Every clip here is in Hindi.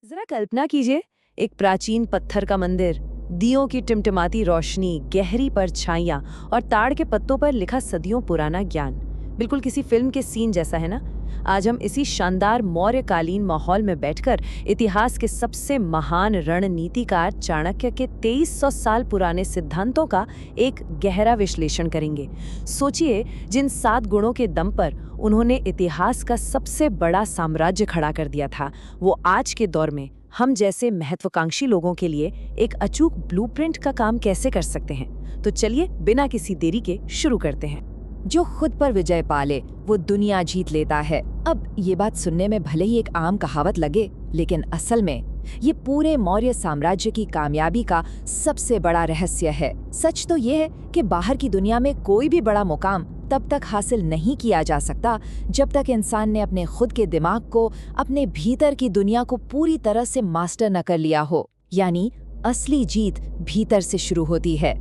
जरा कल्पना कीजिए, एक प्राचीन पत्थर का मंदिर, दियों की टिमटिमाती रोशनी, गहरी परछाइयां और ताड़ के पत्तों पर लिखा सदियों पुराना ज्ञान। बिल्कुल किसी फिल्म के सीन जैसा है ना। आज हम इसी शानदार मौर्यकालीन माहौल में बैठकर इतिहास के सबसे महान रणनीतिकार चाणक्य के 2300 साल पुराने सिद्धांतों का एक गहरा विश्लेषण करेंगे। सोचिए, जिन 7 गुणों के दम पर उन्होंने इतिहास का सबसे बड़ा साम्राज्य खड़ा कर दिया था, वो आज के दौर में हम जैसे महत्वाकांक्षी लोगों के लिए एक अचूक ब्लूप्रिंट का काम कैसे कर सकते हैं। तो चलिए बिना किसी देरी के शुरू करते हैं। जो खुद पर विजय पाले वो दुनिया जीत लेता है। अब ये बात सुनने में भले ही एक आम कहावत लगे, लेकिन असल में ये पूरे मौर्य साम्राज्य की कामयाबी का सबसे बड़ा रहस्य है। सच तो ये है कि बाहर की दुनिया में कोई भी बड़ा मुकाम तब तक हासिल नहीं किया जा सकता जब तक इंसान ने अपने खुद के दिमाग को, अपने भीतर की दुनिया को पूरी तरह से मास्टर न कर लिया हो। यानी असली जीत भीतर से शुरू होती है।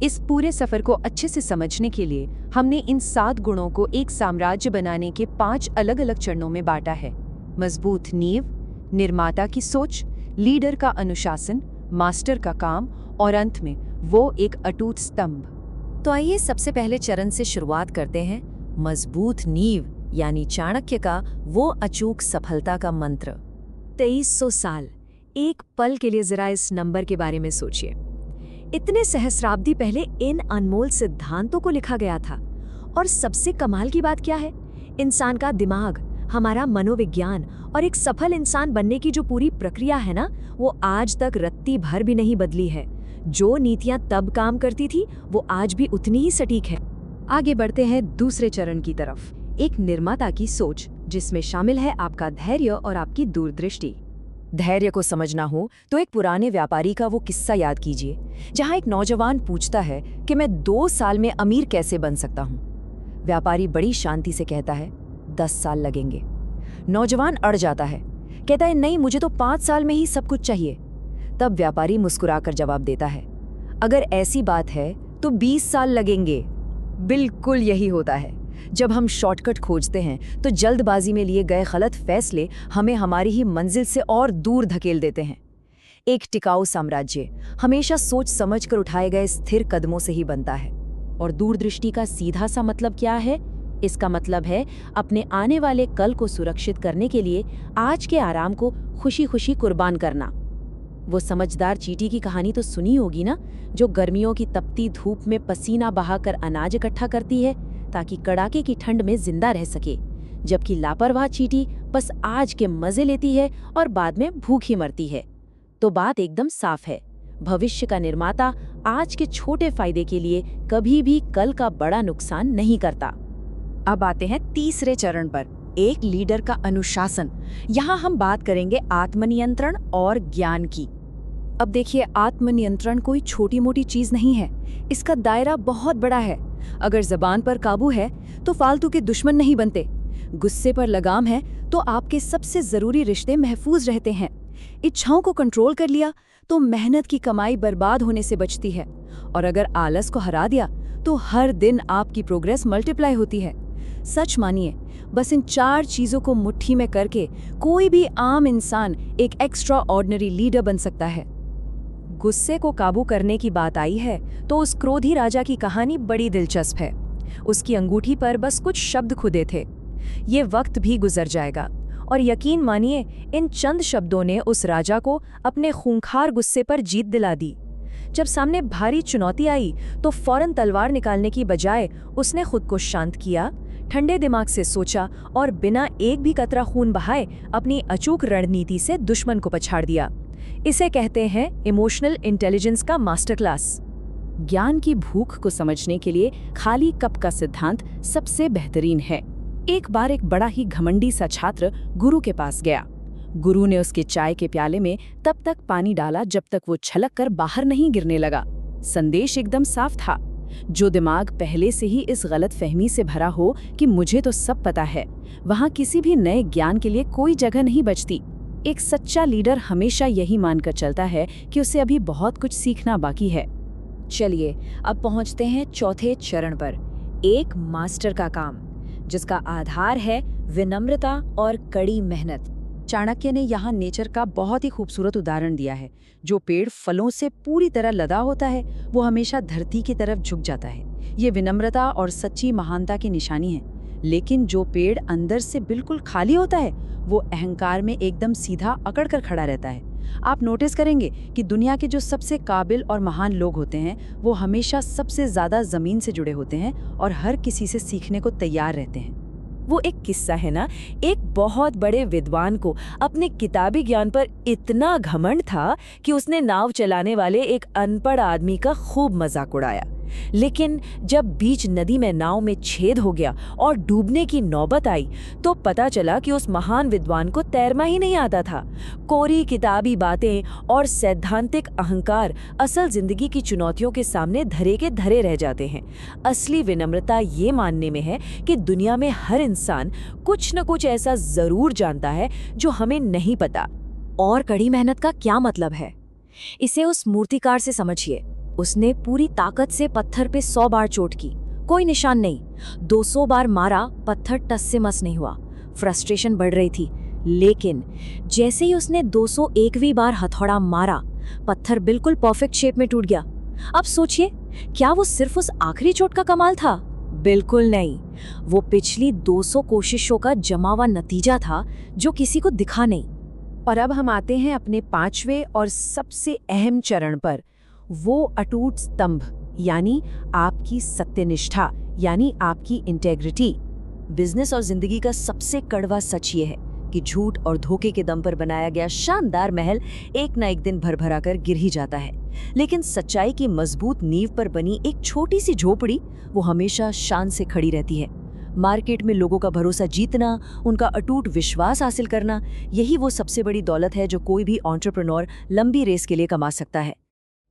इस पूरे सफर को अच्छे से समझने के लिए हमने इन 7 गुणों को एक साम्राज्य बनाने के 5 अलग-अलग चरणों में बांटा है। मजबूत नींव, निर्माता की सोच, लीडर का अनुशासन, मास्टर का काम और अंत में वो एक अटूट स्तंभ। तो आइए सबसे पहले चरण से शुरुआत करते हैं। मजबूत नींव यानी चाणक्य का वो अचूक सफलता का मंत्र। 2300 साल। एक पल के लिए जरा इस नंबर के बारे में सोचिए। इतने सहस्राब्दी पहले इन अनमोल सिद्धांतों को लिखा गया था। और सबसे कमाल की बात क्या है, इंसान का दिमाग, हमारा मनोविज्ञान और एक सफल इंसान बनने की जो पूरी प्रक्रिया है ना, वो आज तक रत्ती भर भी नहीं बदली है। जो नीतियां तब काम करती थी वो आज भी उतनी ही सटीक है। आगे बढ़ते हैं दूसरे चरण की तरफ, एक निर्माता की सोच, जिसमें शामिल है आपका धैर्य और आपकी दूरदृष्टि। धैर्य को समझना हो तो एक पुराने व्यापारी का वो किस्सा याद कीजिए, जहां एक नौजवान पूछता है कि मैं 2 साल में अमीर कैसे बन सकता हूँ। व्यापारी बड़ी शांति से कहता है 10 साल लगेंगे। नौजवान अड़ जाता है, कहता है नहीं, मुझे तो 5 साल में ही सब कुछ चाहिए। तब व्यापारी मुस्कुराकर जवाब देता है, अगर ऐसी बात है तो 20 साल लगेंगे। बिल्कुल यही होता है। जब हम शॉर्टकट खोजते हैं तो जल्दबाजी में लिए गए गलत फैसले हमें हमारी ही मंजिल से और दूर धकेल देते हैं। एक टिकाऊ साम्राज्य हमेशा सोच समझ कर उठाए गए स्थिर कदमों से ही बनता है। और दूरदृष्टि का सीधा सा मतलब क्या है? इसका मतलब है अपने आने वाले कल को सुरक्षित करने के लिए आज के आराम को खुशी खुशी कुर्बान करना। वो समझदार चींटी की कहानी तो सुनी होगी ना, जो गर्मियों की तपती धूप में पसीना बहाकर अनाज इकट्ठा करती है ताकि कड़ाके की ठंड में जिंदा रह सके, जबकि लापरवाह चींटी बस आज के मजे लेती है और बाद में भूखी मरती है। तो बात एकदम साफ है, भविष्य का निर्माता आज के छोटे फायदे के लिए कभी भी कल का बड़ा नुकसान नहीं करता। अब आते हैं तीसरे चरण पर, एक लीडर का अनुशासन। यहाँ हम बात करेंगे आत्मनियंत्रण और ज्ञान की। अब देखिए, आत्मनियंत्रण कोई छोटी मोटी चीज नहीं है, इसका दायरा बहुत बड़ा है। अगर जबान पर काबू है तो फालतू के दुश्मन नहीं बनते, गुस्से पर लगाम है तो आपके सबसे जरूरी रिश्ते महफूज रहते हैं, इच्छाओं को कंट्रोल कर लिया तो मेहनत की कमाई बर्बाद होने से बचती है, और अगर आलस को हरा दिया तो हर दिन आपकी प्रोग्रेस मल्टीप्लाई होती है। सच मानिए, बस इन 4 चीजों को मुट्ठी में करके कोई भी आम इंसान एक एक्स्ट्रा ऑर्डिनरी लीडर बन सकता है। गुस्से को काबू करने की बात आई है तो उस क्रोधी राजा की कहानी बड़ी दिलचस्प है। उसकी अंगूठी पर बस कुछ शब्द खुदे थे। ये वक्त भी गुजर जाएगा, और यकीन मानिए इन चंद शब्दों ने उस राजा को अपने खूंखार गुस्से पर जीत दिला दी। जब सामने भारी चुनौती आई तो फौरन तलवार निकालने की बजाय उसने खुद को शांत किया, ठंडे दिमाग से सोचा और बिना एक भी कतरा खून बहाए अपनी अचूक रणनीति से दुश्मन को पछाड़ दिया। इसे कहते हैं इमोशनल इंटेलिजेंस का मास्टर क्लास। ज्ञान की भूख को समझने के लिए खाली कप का सिद्धांत सबसे बेहतरीन है। एक बार एक बड़ा ही घमंडी सा छात्र गुरु के पास गया। गुरु ने उसके चाय के प्याले में तब तक पानी डाला जब तक वो छलक कर बाहर नहीं गिरने लगा। संदेश एकदम साफ था, जो दिमाग पहले से ही इस गलत फहमी से भरा हो कि मुझे तो सब पता है, वहाँ किसी भी नए ज्ञान के लिए कोई जगह नहीं बचती। एक सच्चा लीडर हमेशा यही मानकर चलता है कि उसे अभी बहुत कुछ सीखना बाकी है। चलिए अब पहुंचते हैं चौथे चरण पर, एक मास्टर का काम, जिसका आधार है विनम्रता और कड़ी मेहनत। चाणक्य ने यहाँ नेचर का बहुत ही खूबसूरत उदाहरण दिया है। जो पेड़ फलों से पूरी तरह लदा होता है वो हमेशा धरती की तरफ झुक जाता है। ये विनम्रता और सच्ची महानता की निशानी है। लेकिन जो पेड़ अंदर से बिल्कुल खाली होता है वो अहंकार में एकदम सीधा अकड़ कर खड़ा रहता है। आप नोटिस करेंगे कि दुनिया के जो सबसे काबिल और महान लोग होते हैं वो हमेशा सबसे ज्यादा जमीन से जुड़े होते हैं और हर किसी से सीखने को तैयार रहते हैं। वो एक किस्सा है ना, एक बहुत बड़े विद्वान को अपने किताबी ज्ञान पर इतना घमंड था कि उसने नाव चलाने वाले एक अनपढ़ आदमी का खूब मजाक उड़ाया। लेकिन जब बीच नदी में नाव में छेद हो गया और डूबने की नौबत आई तो पता चला कि उस महान विद्वान को तैरना ही नहीं आता था। कोरी किताबी बातें और सैद्धांतिक अहंकार असल जिंदगी की चुनौतियों के सामने धरे के धरे रह जाते हैं। असली विनम्रता ये मानने में है कि दुनिया में हर इंसान कुछ न कुछ ऐसा जरूर जानता है जो हमें नहीं पता। और कड़ी मेहनत का क्या मतलब है? इसे उस मूर्तिकार से समझिए। उसने पूरी ताकत से पत्थर पे 100 बार चोट की, कोई निशान नहीं। 200 बार मारा, पत्थर टस से मस नहीं हुआ। फ्रस्ट्रेशन बढ़ रही थी, लेकिन जैसे ही उसने 201वीं बार हथौड़ा मारा, पत्थर बिल्कुल परफेक्ट शेप में टूट गया। अब सोचिए, क्या वो सिर्फ उस आखिरी चोट का कमाल था? बिल्कुल नहीं। वो पिछली 200 कोशिशों का जमा हुआ नतीजा था जो किसी को दिखा नहीं। और अब हम आते हैं अपने 5वें और सबसे अहम चरण पर, वो अटूट स्तंभ, यानी आपकी सत्यनिष्ठा, यानी आपकी इंटेग्रिटी। बिजनेस और जिंदगी का सबसे कड़वा सच ये है कि झूठ और धोखे के दम पर बनाया गया शानदार महल एक ना एक दिन भरभरा कर गिर ही जाता है। लेकिन सच्चाई की मजबूत नींव पर बनी एक छोटी सी झोपड़ी वो हमेशा शान से खड़ी रहती है। मार्केट में लोगों का भरोसा जीतना, उनका अटूट विश्वास हासिल करना, यही वो सबसे बड़ी दौलत है जो कोई भी एंटरप्रेन्योर लंबी रेस के लिए कमा सकता है।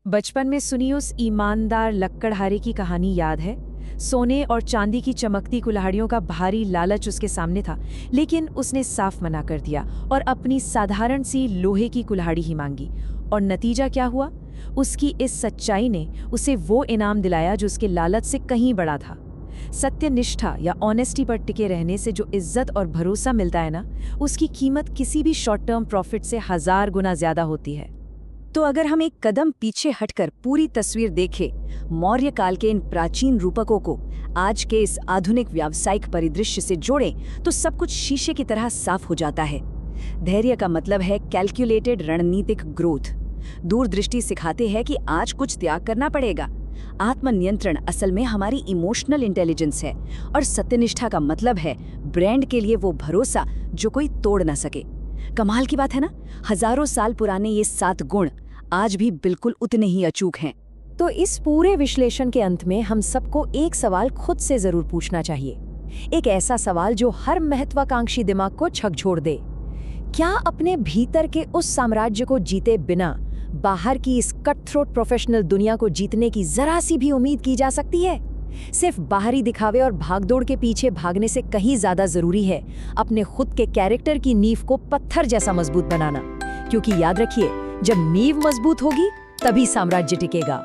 बचपन में सुनी उस ईमानदार लक्कड़हारे की कहानी याद है? सोने और चांदी की चमकती कुल्हाड़ियों का भारी लालच उसके सामने था, लेकिन उसने साफ मना कर दिया और अपनी साधारण सी लोहे की कुल्हाड़ी ही मांगी। और नतीजा क्या हुआ? उसकी इस सच्चाई ने उसे वो इनाम दिलाया जो उसके लालच से कहीं बड़ा था। सत्यनिष्ठा या ऑनेस्टी पर टिके रहने से जो इज्जत और भरोसा मिलता है ना, उसकी कीमत किसी भी शॉर्ट टर्म प्रॉफिट से 1000 गुना ज्यादा होती है। तो अगर हम एक कदम पीछे हटकर पूरी तस्वीर देखें, मौर्य काल के इन प्राचीन रूपकों को आज के इस आधुनिक व्यावसायिक परिदृश्य से जोड़ें तो सब कुछ शीशे की तरह साफ हो जाता है। धैर्य का मतलब है कैलकुलेटेड रणनीतिक ग्रोथ। दूरदृष्टि सिखाते हैं कि आज कुछ त्याग करना पड़ेगा। आत्मनियंत्रण असल में हमारी इमोशनल इंटेलिजेंस है। और सत्यनिष्ठा का मतलब है ब्रांड के लिए वो भरोसा जो कोई तोड़ ना सके। कमाल की बात है ना, हजारों साल पुराने ये 7 गुण आज भी बिल्कुल उतने ही अचूक हैं। तो इस पूरे विश्लेषण के अंत में हम सबको एक सवाल खुद से जरूर पूछना चाहिए, एक ऐसा सवाल जो हर महत्वाकांक्षी दिमाग को झकझोर दे। क्या अपने भीतर के उस साम्राज्य को जीते बिना बाहर की इस कट थ्रोट प्रोफेशनल दुनिया को जीतने की जरा सी भी उम्मीद की जा सकती है? सिर्फ बाहरी दिखावे और भागदौड़ के पीछे भागने से कहीं ज्यादा जरूरी है अपने खुद के कैरेक्टर की नींव को पत्थर जैसा मजबूत बनाना। क्योंकि याद रखिए, जब नींव मजबूत होगी तभी साम्राज्य टिकेगा।